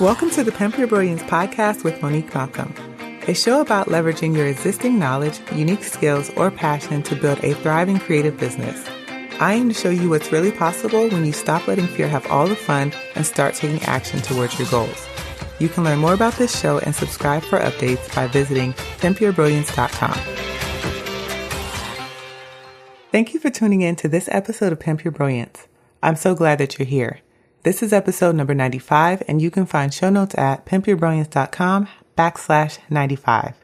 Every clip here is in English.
Welcome to the Pimp Your Brilliance podcast with Monique Malcolm, a show about leveraging your existing knowledge, unique skills, or passion to build a thriving creative business. I aim to show you what's really possible when you stop letting fear have all the fun and start taking action towards your goals. You can learn more about this show and subscribe for updates by visiting pimpyourbrilliance.com. Thank you for tuning in to this episode of Pimp Your Brilliance. I'm so glad that you're here. This is episode number 95, and you can find show notes at pimpyourbrilliance.com/95.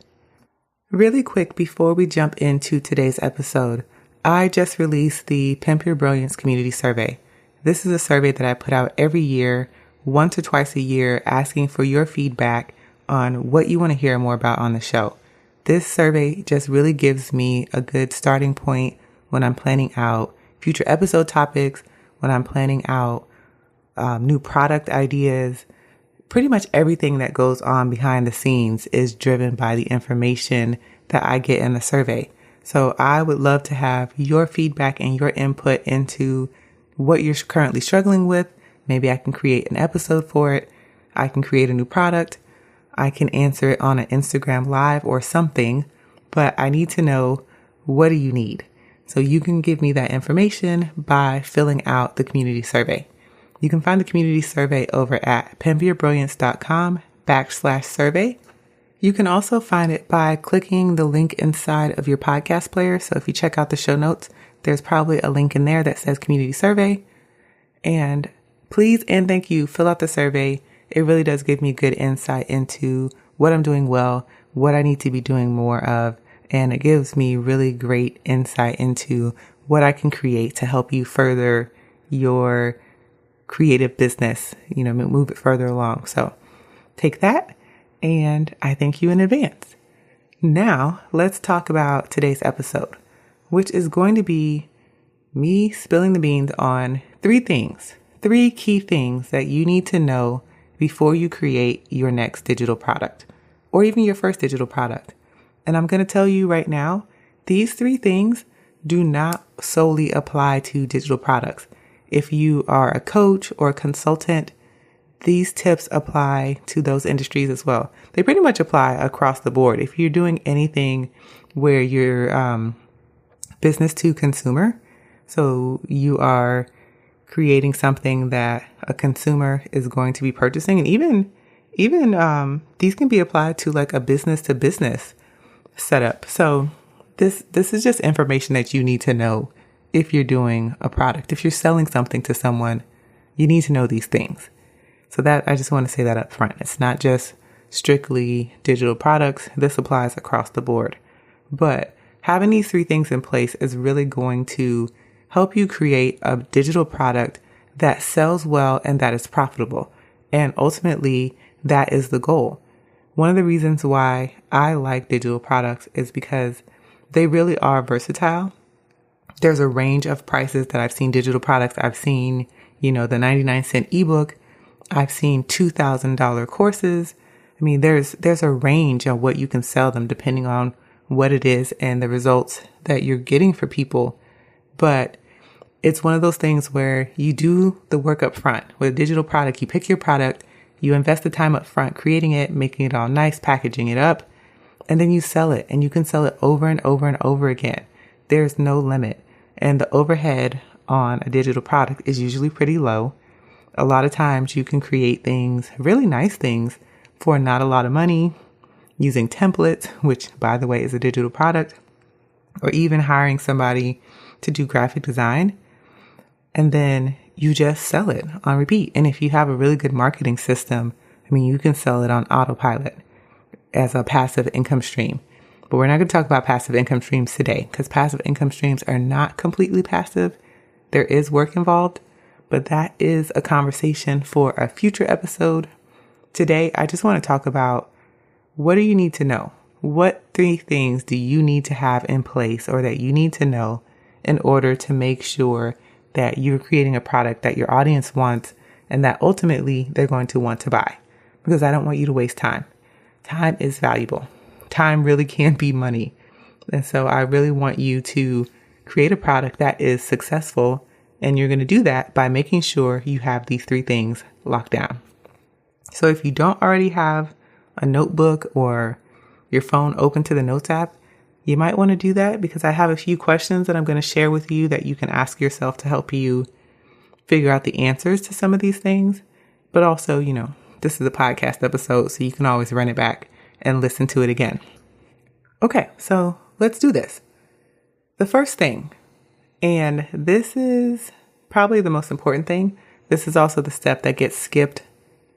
Really quick before we jump into today's episode, I just released the Pimp Your Brilliance Community Survey. This is a survey that I put out every year, once or twice a year, asking for your feedback on what you want to hear more about on the show. This survey just really gives me a good starting point when I'm planning out future episode topics, when I'm planning out new product ideas. Pretty much everything that goes on behind the scenes is driven by the information that I get in the survey. So I would love to have your feedback and your input into what you're currently struggling with. Maybe I can create an episode for it. I can create a new product. I can answer it on an Instagram live or something, but I need to know, what do you need? So you can give me that information by filling out the community survey. You can find the community survey over at pimpyourbrilliance.com/survey. You can also find it by clicking the link inside of your podcast player. So if you check out the show notes, there's probably a link in there that says community survey. And please and thank you, fill out the survey. It really does give me good insight into what I'm doing well, what I need to be doing more of. And it gives me really great insight into what I can create to help you further your creative business, move it further along. So take that, and I thank you in advance. Now, let's talk about today's episode, which is going to be me spilling the beans on three key things that you need to know before you create your next digital product or even your first digital product. And I'm going to tell you right now, these three things do not solely apply to digital products. If you are a coach or a consultant, these tips apply to those industries as well. They pretty much apply across the board. If you're doing anything where you're business to consumer, so you are creating something that a consumer is going to be purchasing, and even these can be applied to like a business to business setup. So this is just information that you need to know. If you're doing a product, if you're selling something to someone, you need to know these things. So that I just want to say that up front. It's not just strictly digital products. This applies across the board. But having these three things in place is really going to help you create a digital product that sells well and that is profitable. And ultimately, that is the goal. One of the reasons why I like digital products is because they really are versatile. There's a range of prices that I've seen digital products. I've seen, the 99-cent ebook. I've seen $2,000 courses. I mean, there's a range of what you can sell them depending on what it is and the results that you're getting for people. But it's one of those things where you do the work up front. With a digital product, you pick your product, you invest the time up front, creating it, making it all nice, packaging it up, and then you sell it. And you can sell it over and over and over again. There's no limit. And the overhead on a digital product is usually pretty low. A lot of times you can create things, really nice things, for not a lot of money, using templates, which, by the way, is a digital product, or even hiring somebody to do graphic design. And then you just sell it on repeat. And if you have a really good marketing system, you can sell it on autopilot as a passive income stream. But we're not going to talk about passive income streams today because passive income streams are not completely passive. There is work involved, but that is a conversation for a future episode. Today, I just want to talk about, what do you need to know? What three things do you need to have in place or that you need to know in order to make sure that you're creating a product that your audience wants and that ultimately they're going to want to buy? Because I don't want you to waste time. Time is valuable. Time really can be money. And so I really want you to create a product that is successful. And you're going to do that by making sure you have these three things locked down. So if you don't already have a notebook or your phone open to the Notes app, you might want to do that, because I have a few questions that I'm going to share with you that you can ask yourself to help you figure out the answers to some of these things. But also, this is a podcast episode, so you can always run it back and listen to it again. Okay, so let's do this. The first thing, and this is probably the most important thing, this is also the step that gets skipped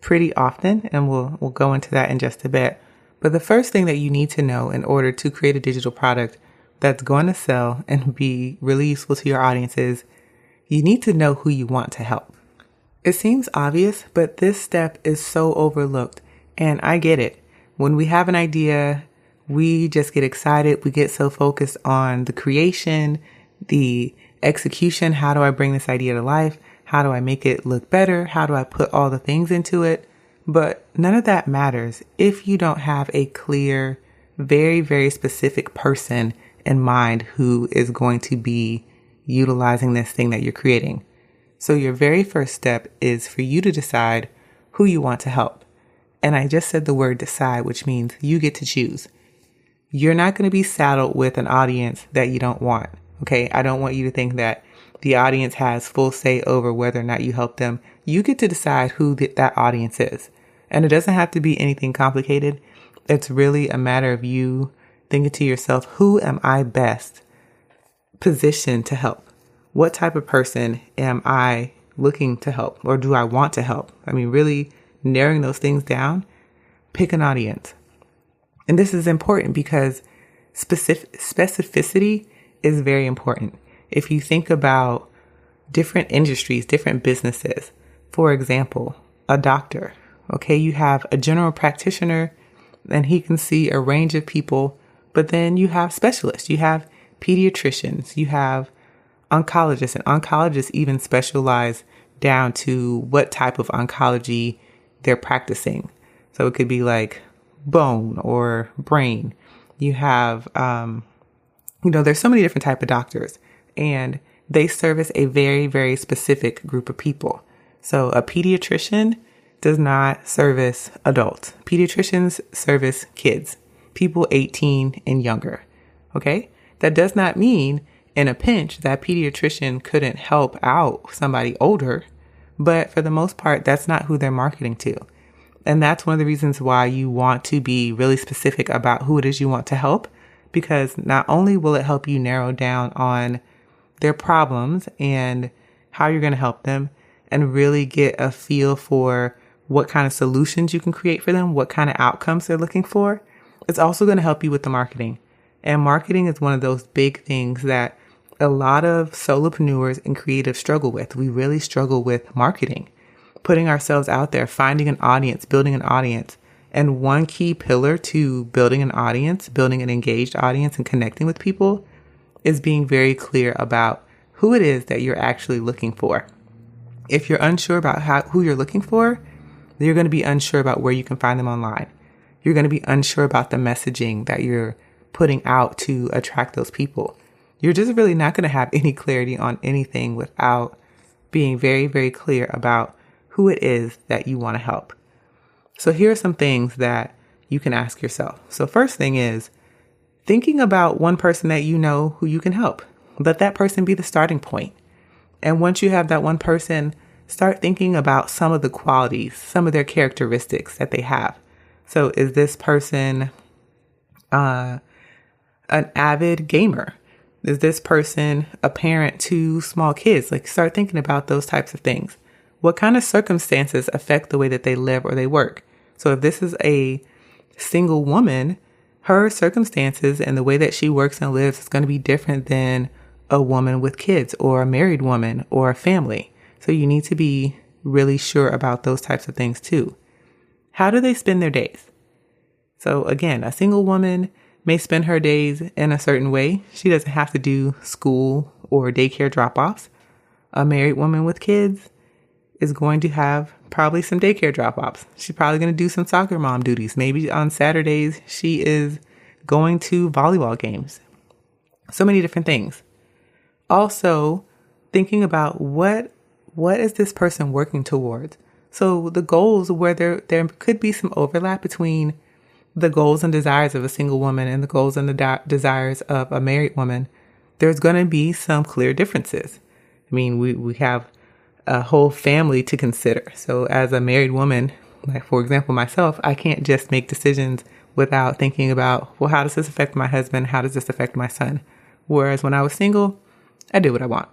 pretty often, and we'll go into that in just a bit. But the first thing that you need to know in order to create a digital product that's going to sell and be really useful to your audience is you need to know who you want to help. It seems obvious, but this step is so overlooked, and I get it. When we have an idea, we just get excited. We get so focused on the creation, the execution. How do I bring this idea to life? How do I make it look better? How do I put all the things into it? But none of that matters if you don't have a clear, very, very specific person in mind who is going to be utilizing this thing that you're creating. So your very first step is for you to decide who you want to help. And I just said the word decide, which means you get to choose. You're not going to be saddled with an audience that you don't want. Okay. I don't want you to think that the audience has full say over whether or not you help them. You get to decide who that audience is. And it doesn't have to be anything complicated. It's really a matter of you thinking to yourself, who am I best positioned to help? What type of person am I looking to help, or do I want to help? I mean, really narrowing those things down, pick an audience. And this is important because specificity is very important. If you think about different industries, different businesses, for example, a doctor, okay, you have a general practitioner and he can see a range of people, but then you have specialists, you have pediatricians, you have oncologists, and oncologists even specialize down to what type of oncology they're practicing. So it could be like bone or brain. You have, there's so many different types of doctors, and they service a very, very specific group of people. So a pediatrician does not service adults. Pediatricians service kids, people 18 and younger. Okay. That does not mean in a pinch that pediatrician couldn't help out somebody older, but for the most part, that's not who they're marketing to. And that's one of the reasons why you want to be really specific about who it is you want to help, because not only will it help you narrow down on their problems and how you're going to help them and really get a feel for what kind of solutions you can create for them, what kind of outcomes they're looking for. It's also going to help you with the marketing. And marketing is one of those big things that a lot of solopreneurs and creatives struggle with. We really struggle with marketing, putting ourselves out there, finding an audience, building an audience. And one key pillar to building an audience, building an engaged audience and connecting with people is being very clear about who it is that you're actually looking for. If you're unsure about who you're looking for, then you're going to be unsure about where you can find them online. You're going to be unsure about the messaging that you're putting out to attract those people. You're just really not going to have any clarity on anything without being very, very clear about who it is that you want to help. So here are some things that you can ask yourself. So first thing is thinking about one person that you know who you can help. Let that person be the starting point. And once you have that one person, start thinking about some of the qualities, some of their characteristics that they have. So is this person an avid gamer? Is this person a parent to small kids? Like, start thinking about those types of things. What kind of circumstances affect the way that they live or they work? So if this is a single woman, her circumstances and the way that she works and lives is going to be different than a woman with kids or a married woman or a family. So you need to be really sure about those types of things too. How do they spend their days? So again, a single woman may spend her days in a certain way. She doesn't have to do school or daycare drop-offs. A married woman with kids is going to have probably some daycare drop-offs. She's probably going to do some soccer mom duties. Maybe on Saturdays, she is going to volleyball games. So many different things. Also, thinking about what is this person working towards? So the goals where there could be some overlap between the goals and desires of a single woman and the goals and the desires of a married woman, there's going to be some clear differences. I mean, we have a whole family to consider. So as a married woman, like for example, myself, I can't just make decisions without thinking about, well, how does this affect my husband? How does this affect my son? Whereas when I was single, I did what I want.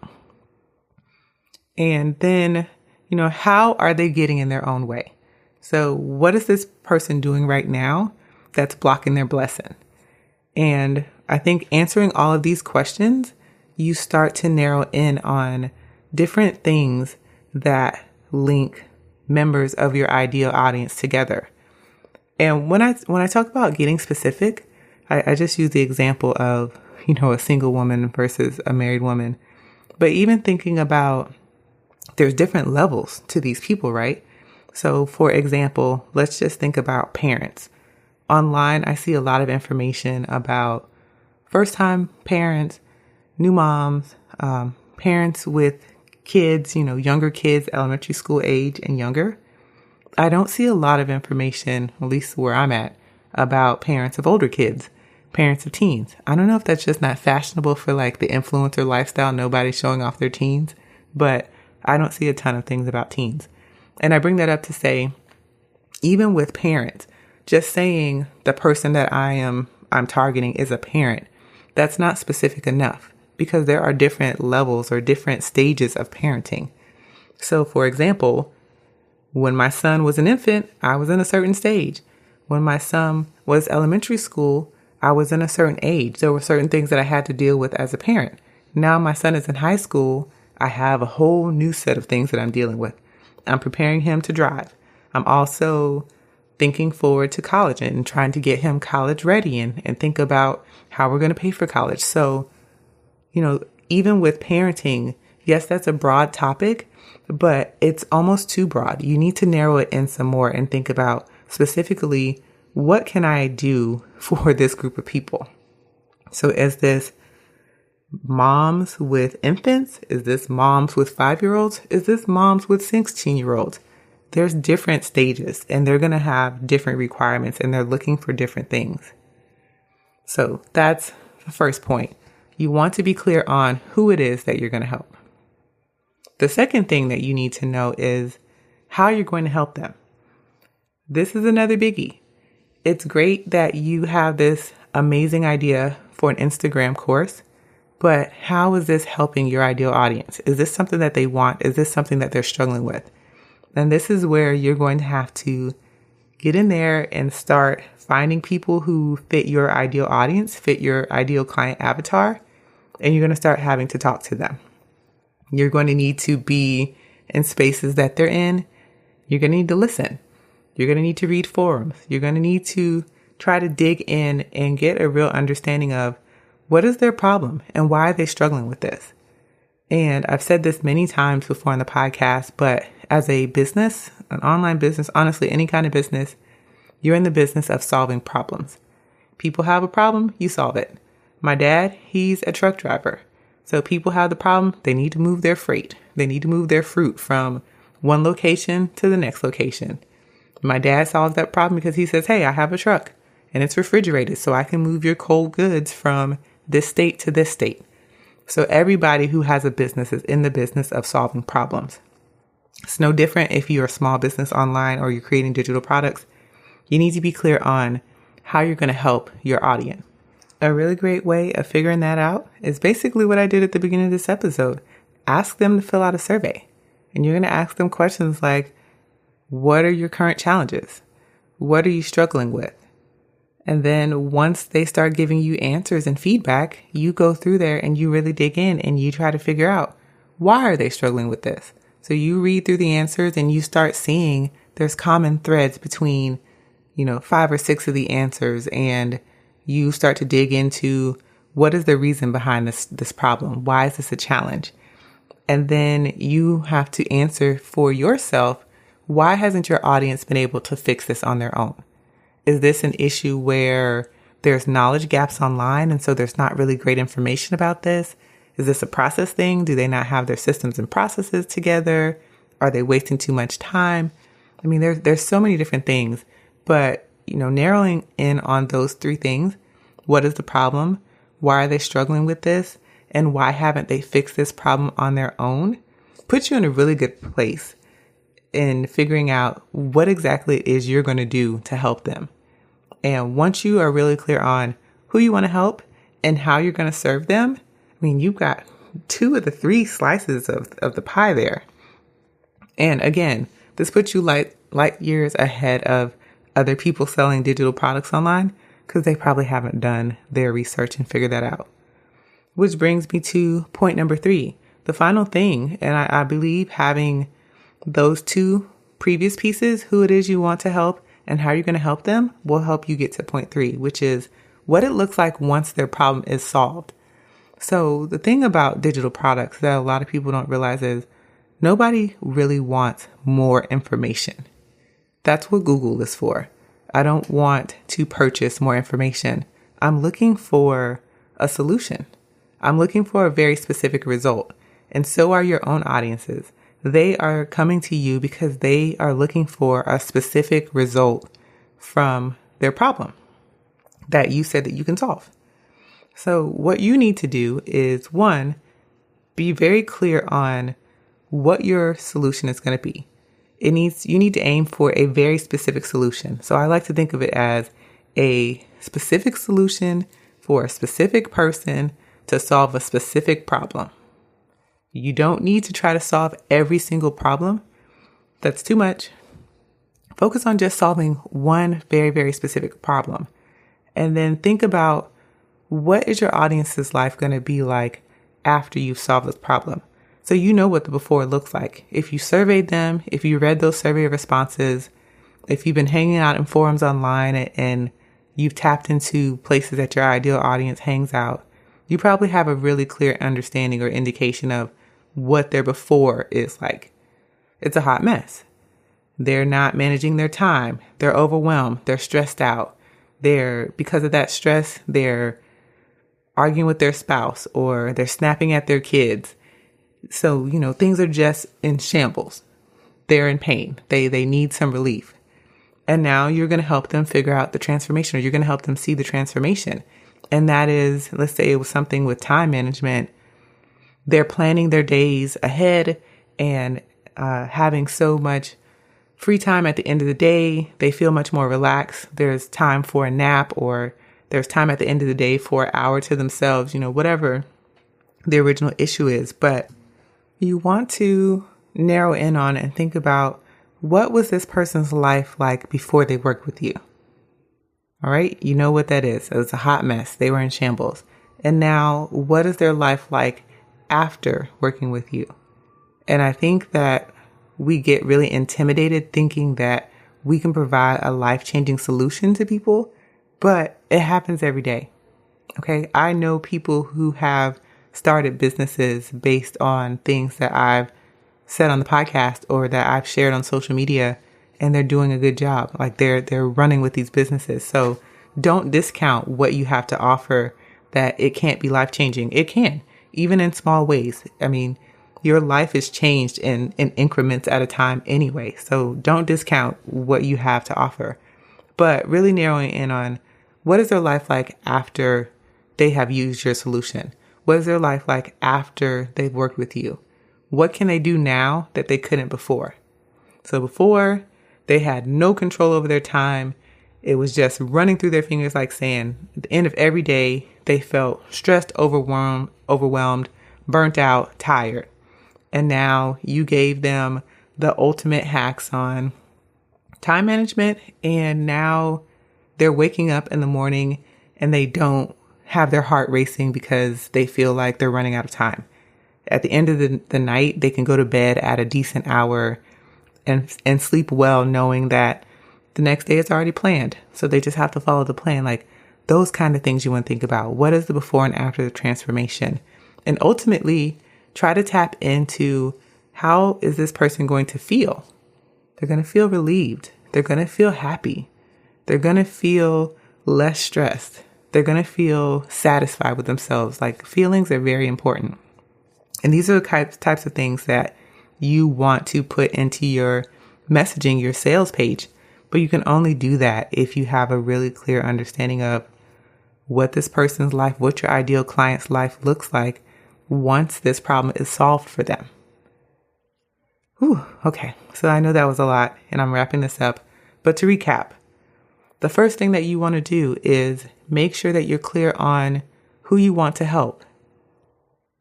And then, how are they getting in their own way? So what is this person doing right now that's blocking their blessing? And I think answering all of these questions, you start to narrow in on different things that link members of your ideal audience together. And when I talk about getting specific, I just use the example of, a single woman versus a married woman. But even thinking about there's different levels to these people, right? So for example, let's just think about parents. Online, I see a lot of information about first-time parents, new moms, parents with kids, younger kids, elementary school age and younger. I don't see a lot of information, at least where I'm at, about parents of older kids, parents of teens. I don't know if that's just not fashionable for like the influencer lifestyle. Nobody's showing off their teens, but I don't see a ton of things about teens. And I bring that up to say, even with parents, just saying the person that I'm targeting is a parent, that's not specific enough because there are different levels or different stages of parenting. So for example, when my son was an infant, I was in a certain stage. When my son was elementary school, I was in a certain age. There were certain things that I had to deal with as a parent. Now my son is in high school. I have a whole new set of things that I'm dealing with. I'm preparing him to drive. I'm also thinking forward to college and trying to get him college ready and think about how we're going to pay for college. So, even with parenting, yes, that's a broad topic, but it's almost too broad. You need to narrow it in some more and think about specifically, what can I do for this group of people? So is this moms with infants? Is this moms with 5-year-olds? Is this moms with 16-year-olds? There's different stages and they're going to have different requirements and they're looking for different things. So that's the first point. You want to be clear on who it is that you're going to help. The second thing that you need to know is how you're going to help them. This is another biggie. It's great that you have this amazing idea for an Instagram course, but how is this helping your ideal audience? Is this something that they want? Is this something that they're struggling with? And this is where you're going to have to get in there and start finding people who fit your ideal audience, fit your ideal client avatar, and you're going to start having to talk to them. You're going to need to be in spaces that they're in. You're going to need to listen. You're going to need to read forums. You're going to need to try to dig in and get a real understanding of what is their problem and why are they struggling with this. And I've said this many times before on the podcast, but as a business, an online business, honestly, any kind of business, you're in the business of solving problems. People have a problem, you solve it. My dad, he's a truck driver. So people have the problem, they need to move their freight. They need to move their fruit from one location to the next location. My dad solves that problem because he says, hey, I have a truck and it's refrigerated so I can move your cold goods from this state to this state. So everybody who has a business is in the business of solving problems. It's no different if you're a small business online or you're creating digital products. You need to be clear on how you're going to help your audience. A really great way of figuring that out is basically what I did at the beginning of this episode. Ask them to fill out a survey. And you're going to ask them questions like, what are your current challenges? What are you struggling with? And then once they start giving you answers and feedback, you go through there and you really dig in and you try to figure out, why are they struggling with this? So you read through the answers and you start seeing there's common threads between, 5 or 6 of the answers, and you start to dig into what is the reason behind this problem? Why is this a challenge? And then you have to answer for yourself, why hasn't your audience been able to fix this on their own? Is this an issue where there's knowledge gaps online and so there's not really great information about this? Is this a process thing? Do they not have their systems and processes together? Are they wasting too much time? I mean, there's so many different things, but, narrowing in on those three things. What is the problem? Why are they struggling with this? And why haven't they fixed this problem on their own? Puts you in a really good place in figuring out what exactly it is you're going to do to help them. And once you are really clear on who you want to help and how you're going to serve them, I mean, you've got 2 of the 3 slices of the pie there. And again, this puts you light years ahead of other people selling digital products online because they probably haven't done their research and figured that out. Which brings me to point number 3, the final thing. And I believe having those 2 previous pieces, who it is you want to help and how you're going to help them, will help you get to point 3, which is what it looks like once their problem is solved. So the thing about digital products that a lot of people don't realize is nobody really wants more information. That's what Google is for. I don't want to purchase more information. I'm looking for a solution. I'm looking for a very specific result. And so are your own audiences. They are coming to you because they are looking for a specific result from their problem that you said that you can solve. So what you need to do is, 1, be very clear on what your solution is going to be. You need to aim for a very specific solution. So I like to think of it as a specific solution for a specific person to solve a specific problem. You don't need to try to solve every single problem. That's too much. Focus on just solving one very, very specific problem. And then think about, what is your audience's life going to be like after you've solved this problem? So you know what the before looks like. If you surveyed them, if you read those survey responses, if you've been hanging out in forums online and you've tapped into places that your ideal audience hangs out, you probably have a really clear understanding or indication of what their before is like. It's a hot mess. They're not managing their time. They're overwhelmed. They're stressed out. Because of that stress, they're arguing with their spouse or they're snapping at their kids. So, things are just in shambles. They're in pain. They need some relief. And now you're going to help them figure out the transformation, or you're going to help them see the transformation. And that is, let's say it was something with time management. They're planning their days ahead and having so much free time at the end of the day. They feel much more relaxed. There's time for a nap, or there's time at the end of the day for an hour to themselves, whatever the original issue is. But you want to narrow in on and think about, what was this person's life like before they worked with you? All right. You know what that is. It was a hot mess. They were in shambles. And now, what is their life like after working with you? And I think that we get really intimidated thinking that we can provide a life-changing solution to people, but it happens every day. Okay. I know people who have started businesses based on things that I've said on the podcast or that I've shared on social media, and they're doing a good job. Like they're running with these businesses. So don't discount what you have to offer, that it can't be life-changing. It can, even in small ways. I mean, your life is changed in increments at a time anyway. So don't discount what you have to offer, but really narrowing in on, what is their life like after they have used your solution? What is their life like after they've worked with you? What can they do now that they couldn't before? So before, they had no control over their time. It was just running through their fingers like sand. At the end of every day, they felt stressed, overwhelmed, burnt out, tired. And now you gave them the ultimate hacks on time management. And now they're waking up in the morning and they don't have their heart racing because they feel like they're running out of time. At the end of the night, they can go to bed at a decent hour and sleep well, knowing that the next day is already planned. So they just have to follow the plan. Like those kind of things you want to think about. What is the before and after the transformation? And ultimately, try to tap into, how is this person going to feel? They're going to feel relieved. They're going to feel happy. They're going to feel less stressed. They're going to feel satisfied with themselves. Like feelings are very important. And these are the types of things that you want to put into your messaging your sales page. But you can only do that if you have a really clear understanding of what this person's life, what your ideal client's life looks like once this problem is solved for them. Whew, okay, so I know that was a lot and I'm wrapping this up. But to recap, the first thing that you want to do is make sure that you're clear on who you want to help.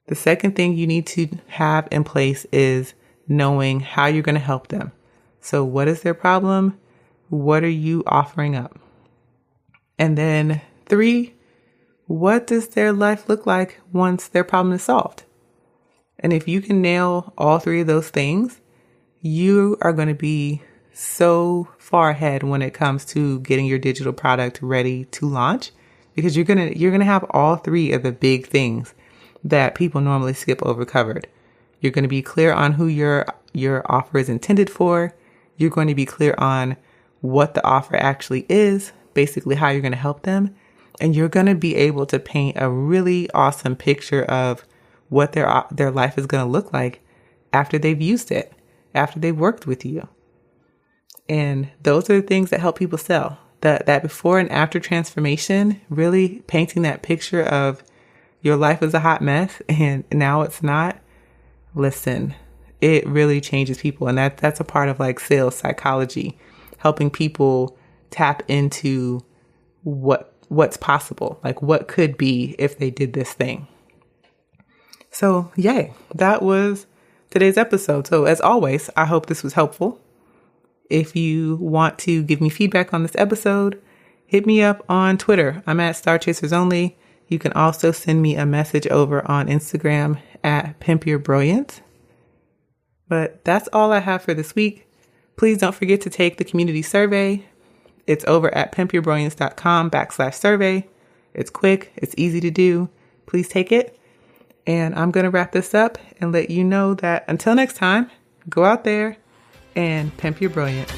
The second thing you need to have in place is knowing how you're going to help them. So what is their problem? What are you offering up? And then 3, what does their life look like once their problem is solved? And if you can nail all 3 of those things, you are going to be so far ahead when it comes to getting your digital product ready to launch, because you're going to have all 3 of the big things that people normally skip over covered. You're going to be clear on who your offer is intended for. You're going to be clear on what the offer actually is, basically how you're going to help them. And you're going to be able to paint a really awesome picture of what their life is going to look like after they've used it, after they've worked with you. And those are the things that help people sell. That before and after transformation, really painting that picture of your life is a hot mess and now it's not. Listen, it really changes people. And that's a part of like sales psychology, helping people tap into what's possible, like what could be if they did this thing. So yay, that was today's episode. So as always, I hope this was helpful. If you want to give me feedback on this episode, hit me up on Twitter. I'm at Star Chasers Only. You can also send me a message over on Instagram at Pimp Your Brilliance. But that's all I have for this week. Please don't forget to take the community survey. It's over at pimpyourbrilliance.com/survey. It's quick. It's easy to do. Please take it. And I'm going to wrap this up and let you know that until next time, go out there and pimp your brilliance.